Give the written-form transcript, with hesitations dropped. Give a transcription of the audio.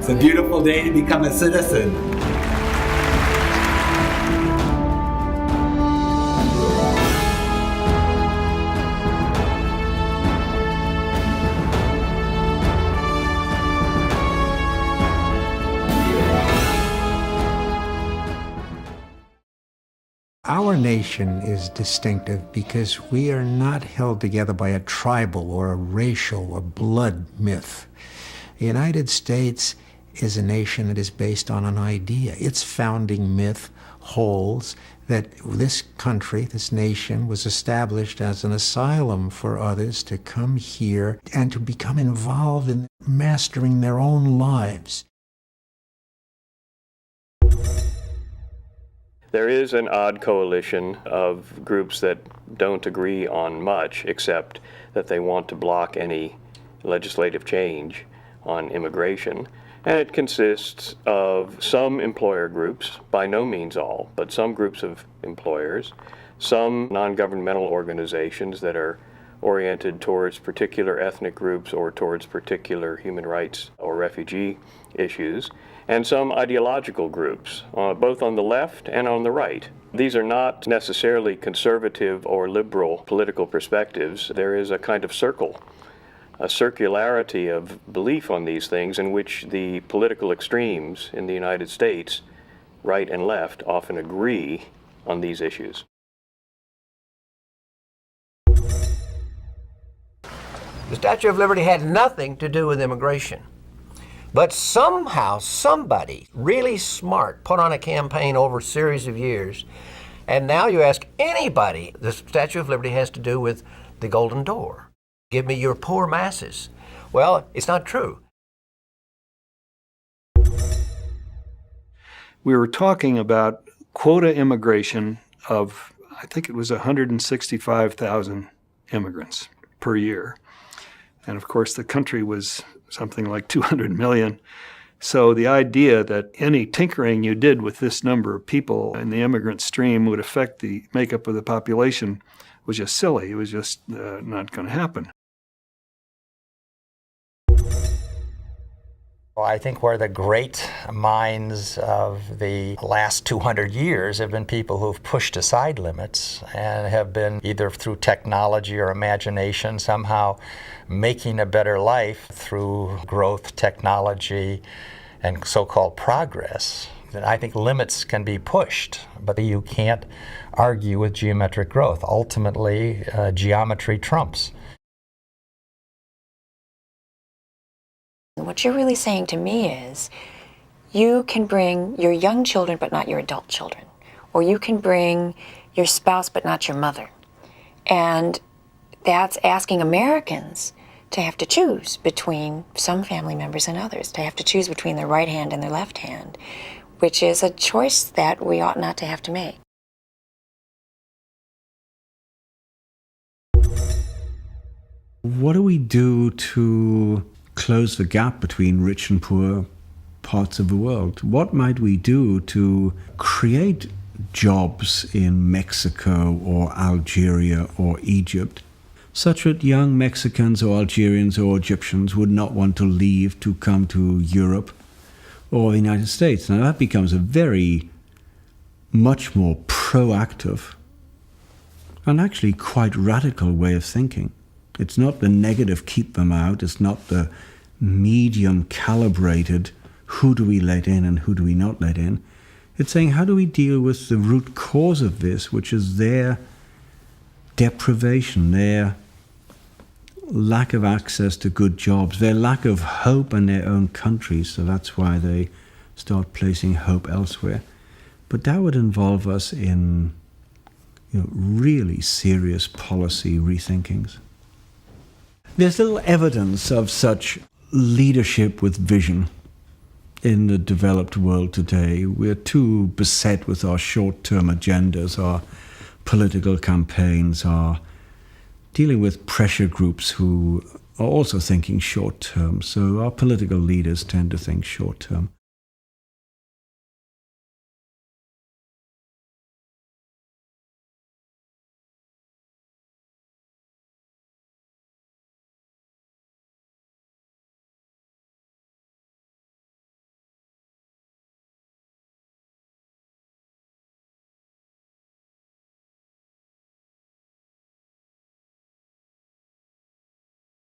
It's a beautiful day to become a citizen. Our nation is distinctive because we are not held together by a tribal or a racial or blood myth. The United States is a nation that is based on an idea. Its founding myth holds that this country, this nation, was established as an asylum for others to come here and to become involved in mastering their own lives. There is an odd coalition of groups that don't agree on much, except that they want to block any legislative change on immigration. And it consists of some employer groups, by no means all, but some groups of employers, some non-governmental organizations that are oriented towards particular ethnic groups or towards particular human rights or refugee issues, and some ideological groups, both on the left and on the right. These are not necessarily conservative or liberal political perspectives. There is a kind of circle, a circularity of belief on these things in which the political extremes in the United States, right and left, often agree on these issues. The Statue of Liberty had nothing to do with immigration. But somehow, somebody really smart put on a campaign over a series of years, and now you ask anybody, the Statue of Liberty has to do with the Golden Door. Give me your poor masses. Well, it's not true. We were talking about quota immigration of, I think it was 165,000 immigrants per year. And of course, the country was something like 200 million. So the idea that any tinkering you did with this number of people in the immigrant stream would affect the makeup of the population was just silly. It was just not going to happen. Well, I think where the great minds of the last 200 years have been people who've pushed aside limits and have been either through technology or imagination somehow making a better life through growth, technology, and so-called progress. And I think limits can be pushed, but you can't argue with geometric growth. Ultimately, geometry trumps. What you're really saying to me is, you can bring your young children but not your adult children. Or you can bring your spouse but not your mother. And that's asking Americans to have to choose between some family members and others, to have to choose between their right hand and their left hand, which is a choice that we ought not to have to make. What do we do to close the gap between rich and poor parts of the world? What might we do to create jobs in Mexico or Algeria or Egypt such that young Mexicans or Algerians or Egyptians would not want to leave to come to Europe or the United States? Now that becomes a very much more proactive and actually quite radical way of thinking. It's not the negative keep them out. It's not the medium calibrated who do we let in and who do we not let in. It's saying how do we deal with the root cause of this, which is their deprivation, their lack of access to good jobs, their lack of hope in their own countries. So that's why they start placing hope elsewhere. But that would involve us in really serious policy rethinkings. There's little evidence of such leadership with vision in the developed world today. We're too beset with our short-term agendas, our political campaigns, our dealing with pressure groups who are also thinking short-term. So our political leaders tend to think short-term.